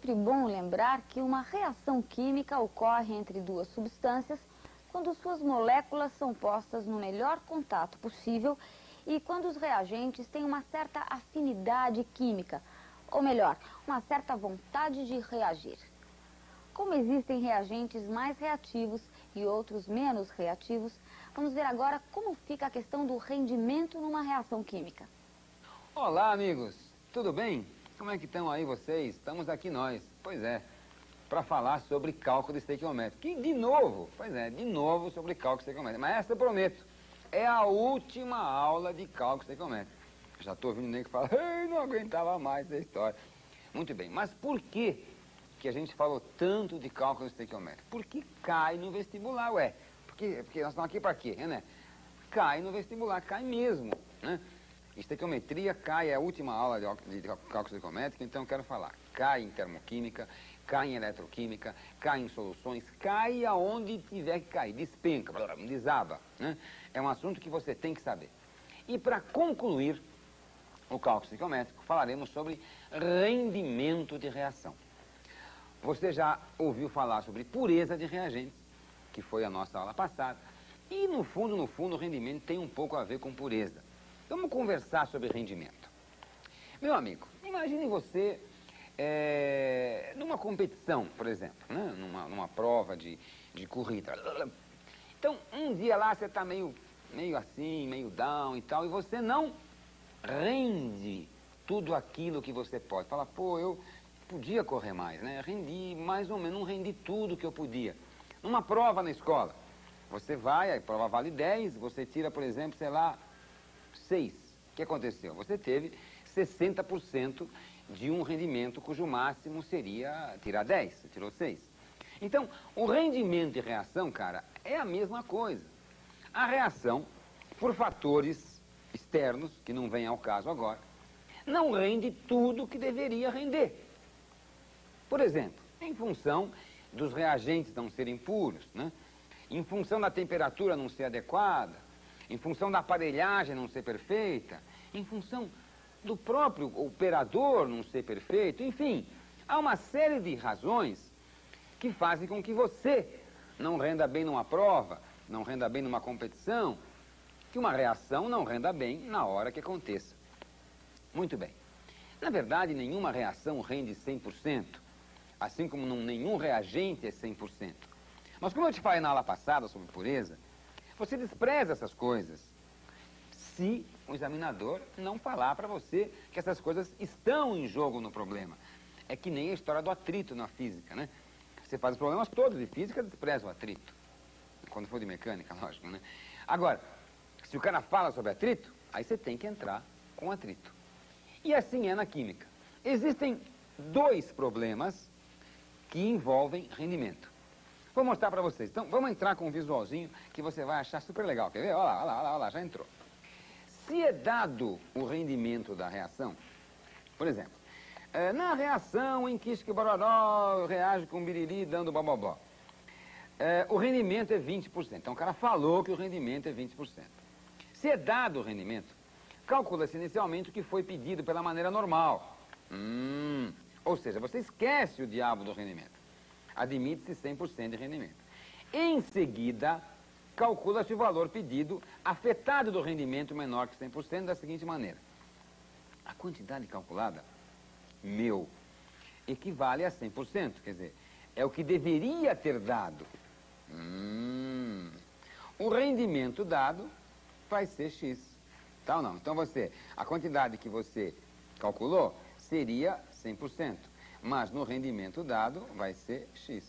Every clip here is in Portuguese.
sempre bom lembrar que uma reação química ocorre entre duas substâncias quando suas moléculas são postas no melhor contato possível e quando os reagentes têm uma certa afinidade química, ou melhor, uma certa vontade de reagir. Como existem reagentes mais reativos e outros menos reativos, vamos ver agora como fica a questão do rendimento numa reação química. Olá, amigos! Tudo bem? Como é que estão aí vocês? Estamos aqui nós, pois é, para falar sobre cálculo estequiométrico. E de novo, de novo sobre cálculo estequiométrico. Mas essa eu prometo, é a última aula de cálculo estequiométrico. Já estou ouvindo nem que fala, não aguentava mais essa história. Muito bem, mas por que a gente falou tanto de cálculo estequiométrico? Porque cai no vestibular, ué. Porque nós estamos aqui para quê, né? Cai no vestibular, cai mesmo, né? Estequiometria cai, é a última aula de cálculo estequiométrico, então eu quero falar. Cai em termoquímica, cai em eletroquímica, cai em soluções, cai aonde tiver que cair, despenca, desaba, né? É um assunto que você tem que saber. E para concluir o cálculo estequiométrico, falaremos sobre rendimento de reação. Você já ouviu falar sobre pureza de reagentes, que foi a nossa aula passada, e no fundo, o rendimento tem um pouco a ver com pureza. Vamos conversar sobre rendimento. Meu amigo, imagine você numa competição, por exemplo, né? numa prova de corrida. Então, um dia lá você está meio assim, meio down e tal, e você não rende tudo aquilo que você pode. Fala, pô, eu podia correr mais, né? Rendi mais ou menos, não rendi tudo que eu podia. Numa prova na escola, você vai, a prova vale 10, você tira, por exemplo, sei lá, 6. O que aconteceu? Você teve 60% de um rendimento cujo máximo seria tirar 10, você tirou 6. Então, o rendimento de reação, cara, é a mesma coisa. A reação, por fatores externos, que não vem ao caso agora, não rende tudo que deveria render. Por exemplo, em função dos reagentes não serem puros, né? Em função da temperatura não ser adequada, em função da aparelhagem não ser perfeita, em função do próprio operador não ser perfeito, enfim, há uma série de razões que fazem com que você não renda bem numa prova, não renda bem numa competição, que uma reação não renda bem na hora que aconteça. Muito bem. Na verdade, nenhuma reação rende 100%, assim como nenhum reagente é 100%. Mas como eu te falei na aula passada sobre pureza, você despreza essas coisas se o examinador não falar para você que essas coisas estão em jogo no problema. É que nem a história do atrito na física, né? Você faz os problemas todos de física, despreza o atrito. Quando for de mecânica, lógico, né? Agora, se o cara fala sobre atrito, aí você tem que entrar com atrito. E assim é na química. Existem dois problemas que envolvem rendimento. Vou mostrar para vocês. Então, vamos entrar com um visualzinho que você vai achar super legal. Quer ver? Olha lá, já entrou. Se é dado o rendimento da reação, por exemplo, na reação em que bororó reage com biriri dando babobó, o rendimento é 20%. Então, o cara falou que o rendimento é 20%. Se é dado o rendimento, calcula-se inicialmente o que foi pedido pela maneira normal. Ou seja, você esquece o diabo do rendimento. Admite-se 100% de rendimento. Em seguida, calcula-se o valor pedido afetado do rendimento menor que 100% da seguinte maneira. A quantidade calculada, equivale a 100%. Quer dizer, é o que deveria ter dado. O rendimento dado vai ser X. Tá ou não? Então a quantidade que você calculou seria 100%. Mas no rendimento dado vai ser X.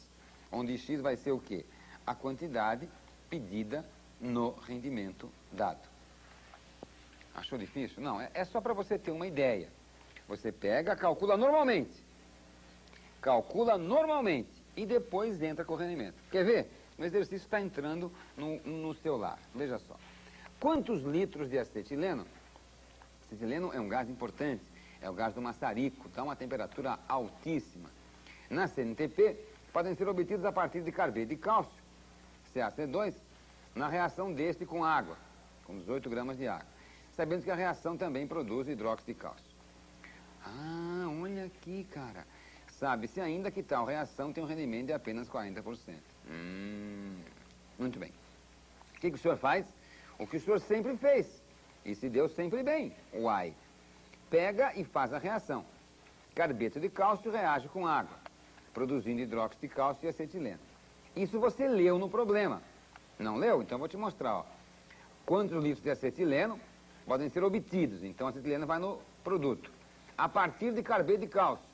Onde X vai ser o quê? A quantidade pedida no rendimento dado. Achou difícil? Não, é só para você ter uma ideia. Você pega, calcula normalmente e depois entra com o rendimento. Quer ver? O exercício está entrando no seu lar. Veja só. Quantos litros de acetileno? Acetileno é um gás importante. É o gás do maçarico, dá uma temperatura altíssima. Na CNTP, podem ser obtidos a partir de carbeto de cálcio, CaC2, na reação deste com água, com 18 gramas de água. Sabendo que a reação também produz hidróxido de cálcio. Ah, olha aqui, cara. sabe-se ainda que tal reação tem um rendimento de apenas 40%. Muito bem. O que o senhor faz? O que o senhor sempre fez. E se deu sempre bem. Uai. Pega e faz a reação. Carbeto de cálcio reage com água, produzindo hidróxido de cálcio e acetileno. Isso você leu no problema. Não leu? Então eu vou te mostrar. Ó. Quantos litros de acetileno podem ser obtidos? Então a acetileno vai no produto. A partir de carbeto de cálcio.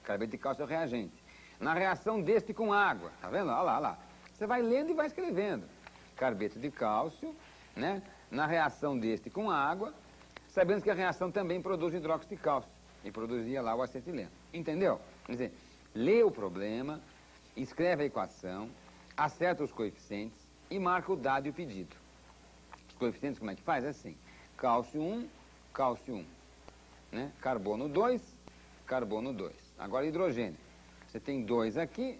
Carbeto de cálcio é o reagente. Na reação deste com água. Tá vendo? Olha lá, olha lá. Você vai lendo e vai escrevendo. Carbeto de cálcio, né? Na reação deste com água, sabendo que a reação também produz hidróxido de cálcio. E produzia lá o acetileno. Entendeu? Quer dizer, lê o problema, escreve a equação, acerta os coeficientes e marca o dado e o pedido. Os coeficientes como é que faz? É assim. Cálcio 1, cálcio 1. Né? Carbono 2, carbono 2. Agora hidrogênio. Você tem 2 aqui,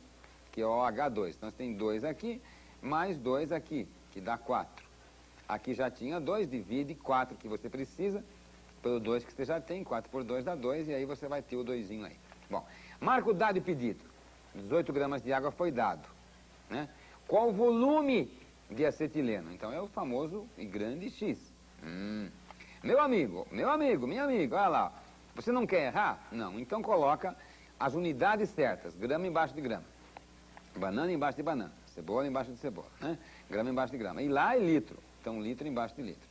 que é o OH2. Então você tem 2 aqui, mais 2 aqui, que dá 4. Aqui já tinha 2, divide 4 que você precisa, pelo 2 que você já tem, 4 por 2 dá 2, e aí você vai ter o 2zinho aí. Bom, marca o dado e pedido. 18 gramas de água foi dado. Né? Qual o volume de acetileno? Então é o famoso e grande X. Meu amigo, minha amiga, olha lá. Você não quer errar? Não, então coloca as unidades certas, grama embaixo de grama. Banana embaixo de banana, cebola embaixo de cebola, né? Grama embaixo de grama. E lá é litro, então litro embaixo de litro.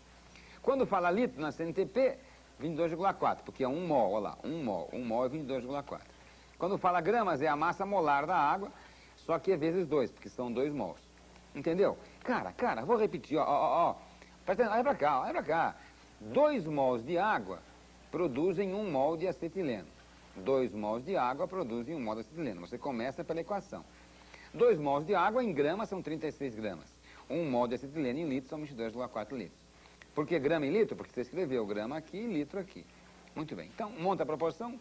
Quando fala litro na CNTP, 22,4, porque é 1 mol, olha lá, 1 mol é 22,4. Quando fala gramas, é a massa molar da água, só que é vezes 2, porque são 2 mols. Entendeu? Cara, vou repetir, ó. Olha pra cá. 2 mols de água produzem 1 mol de acetileno. 2 mols de água produzem 1 mol de acetileno. Você começa pela equação. 2 mols de água em gramas são 36 gramas. 1 mol de acetileno em litros são 22,4 litros. Por que grama em litro? Porque você escreveu grama aqui e litro aqui. Muito bem. Então, monta a proporção.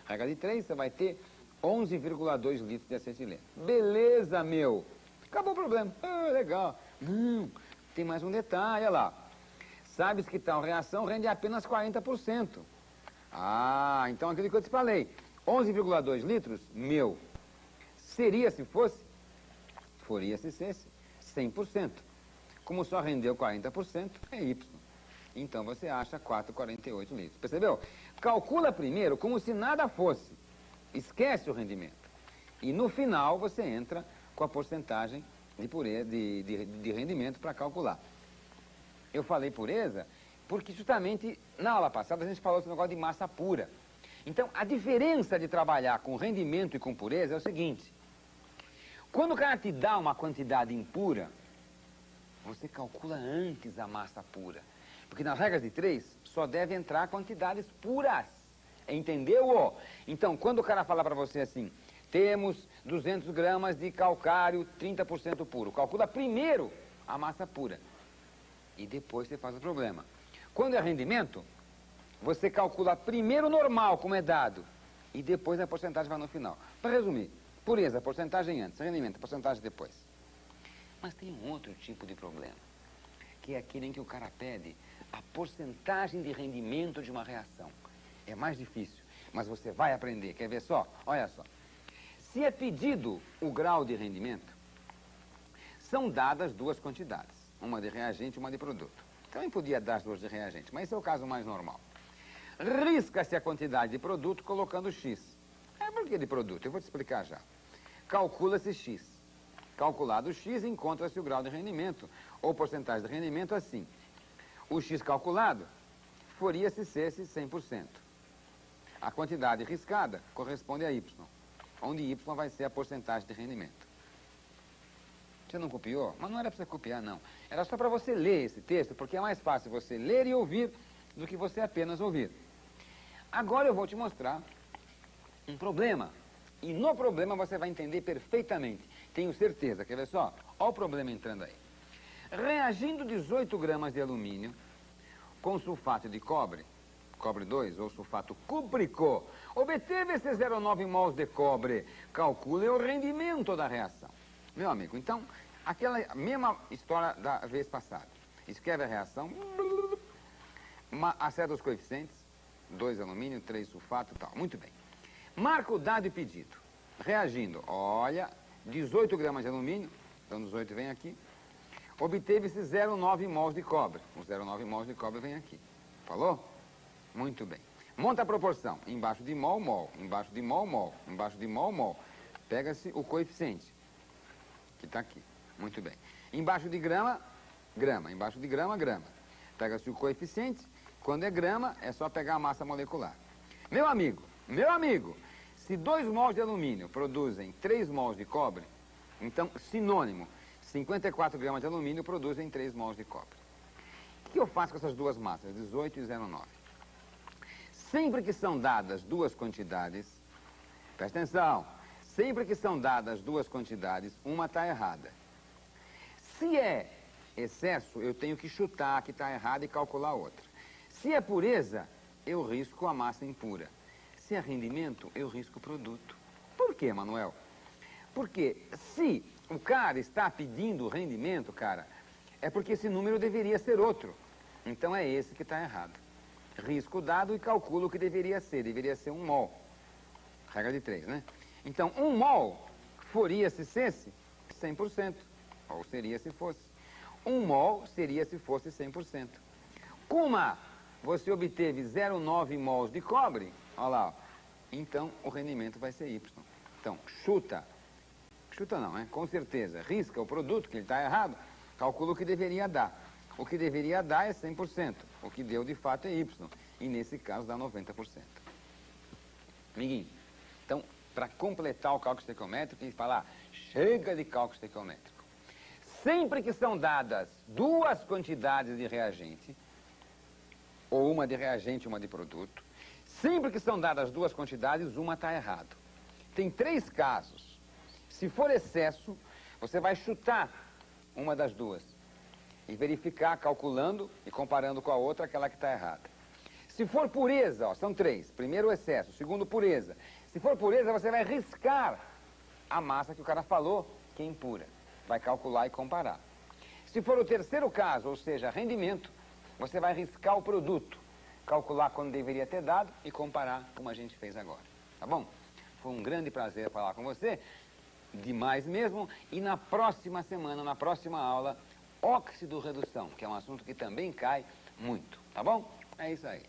Regra de 3, você vai ter 11,2 litros de acetileno. Beleza, meu. Acabou o problema. Legal. Não, tem mais um detalhe, olha lá. Sabes que tal reação rende apenas 40%. Então aquilo que eu te falei. 11,2 litros, meu. Seria se fosse? Foria se fosse 100%. Como só rendeu 40%, é Y. Então você acha 4,48 litros. Percebeu? Calcula primeiro como se nada fosse. Esquece o rendimento. E no final você entra com a porcentagem de pureza, de rendimento para calcular. Eu falei pureza porque justamente na aula passada a gente falou esse negócio de massa pura. Então a diferença de trabalhar com rendimento e com pureza é o seguinte. Quando o cara te dá uma quantidade impura, você calcula antes a massa pura. Porque nas regras de 3, só deve entrar quantidades puras. Entendeu? Então, quando o cara fala para você assim, temos 200 gramas de calcário 30% puro, calcula primeiro a massa pura. E depois você faz o problema. Quando é rendimento, você calcula primeiro o normal, como é dado, e depois a porcentagem vai no final. Para resumir, pureza, porcentagem antes, rendimento, porcentagem depois. Mas tem um outro tipo de problema, que é aquele em que o cara pede a porcentagem de rendimento de uma reação. É mais difícil, mas você vai aprender. Quer ver só? Olha só. Se é pedido o grau de rendimento, são dadas duas quantidades. Uma de reagente e uma de produto. Também podia dar as duas de reagente, mas esse é o caso mais normal. Risca-se a quantidade de produto colocando X. Por que de produto? Eu vou te explicar já. Calcula-se X. Calculado o X, encontra-se o grau de rendimento, ou porcentagem de rendimento assim. O X calculado foria-se ser 100%. A quantidade riscada corresponde a Y, onde Y vai ser a porcentagem de rendimento. Você não copiou? Mas não era para você copiar, não. Era só para você ler esse texto, porque é mais fácil você ler e ouvir do que você apenas ouvir. Agora eu vou te mostrar um problema. E no problema você vai entender perfeitamente. Tenho certeza. Quer ver só? Olha o problema entrando aí. Reagindo 18 gramas de alumínio com sulfato de cobre, cobre 2 ou sulfato cúprico, obteve-se 0,9 mols de cobre. Calcule o rendimento da reação. Meu amigo, então, aquela mesma história da vez passada. Escreve a reação, acerta os coeficientes, 2 alumínio, 3 sulfato e tal. Muito bem. Marca o dado e pedido. Reagindo, olha, 18 gramas de alumínio, então 18 vem aqui. Obteve-se 0,9 mols de cobre. O 0,9 mols de cobre vem aqui. Falou? Muito bem. Monta a proporção. Embaixo de mol, mol. Embaixo de mol, mol. Embaixo de mol, mol. Pega-se o coeficiente, que está aqui. Muito bem. Embaixo de grama, grama. Embaixo de grama, grama. Pega-se o coeficiente. Quando é grama, é só pegar a massa molecular. Meu amigo, se 2 mols de alumínio produzem 3 mols de cobre, então, sinônimo, 54 gramas de alumínio produzem 3 mols de cobre. O que eu faço com essas duas massas, 18 e 0,9? Sempre que são dadas duas quantidades, presta atenção, sempre que são dadas duas quantidades, uma está errada. Se é excesso, eu tenho que chutar que está errada e calcular outra. Se é pureza, eu risco a massa impura. Se é rendimento, eu risco o produto. Por quê, Manuel? Porque se o cara está pedindo rendimento, cara, é porque esse número deveria ser outro. Então é esse que está errado. Risco o dado e calculo o que deveria ser. Deveria ser 1 mol. Regra de 3, né? Então, 1 mol foria se fosse 100%. Ou seria se fosse. 1 mol seria se fosse 100%. Como você obteve 0,9 mols de cobre, olha lá, ó, então o rendimento vai ser Y. Então, chuta não, né? Com certeza, risca o produto, que ele está errado, calcula o que deveria dar. O que deveria dar é 100%, o que deu de fato é Y, e nesse caso dá 90%. Amiguinho, então, para completar o cálculo estequiométrico, tem que falar, chega de cálculo estequiométrico. Sempre que são dadas duas quantidades de reagente, ou uma de reagente e uma de produto, sempre que são dadas duas quantidades, uma está errado. Tem 3 casos. Se for excesso, você vai chutar uma das duas e verificar, calculando e comparando com a outra, aquela que está errada. Se for pureza, ó, são 3. Primeiro, excesso. Segundo, pureza. Se for pureza, você vai riscar a massa que o cara falou que é impura. Vai calcular e comparar. Se for o terceiro caso, ou seja, rendimento, você vai riscar o produto, calcular quando deveria ter dado e comparar como a gente fez agora. Tá bom? Foi um grande prazer falar com você. Demais mesmo. E na próxima semana, na próxima aula, óxido-redução, que é um assunto que também cai muito. Tá bom? É isso aí.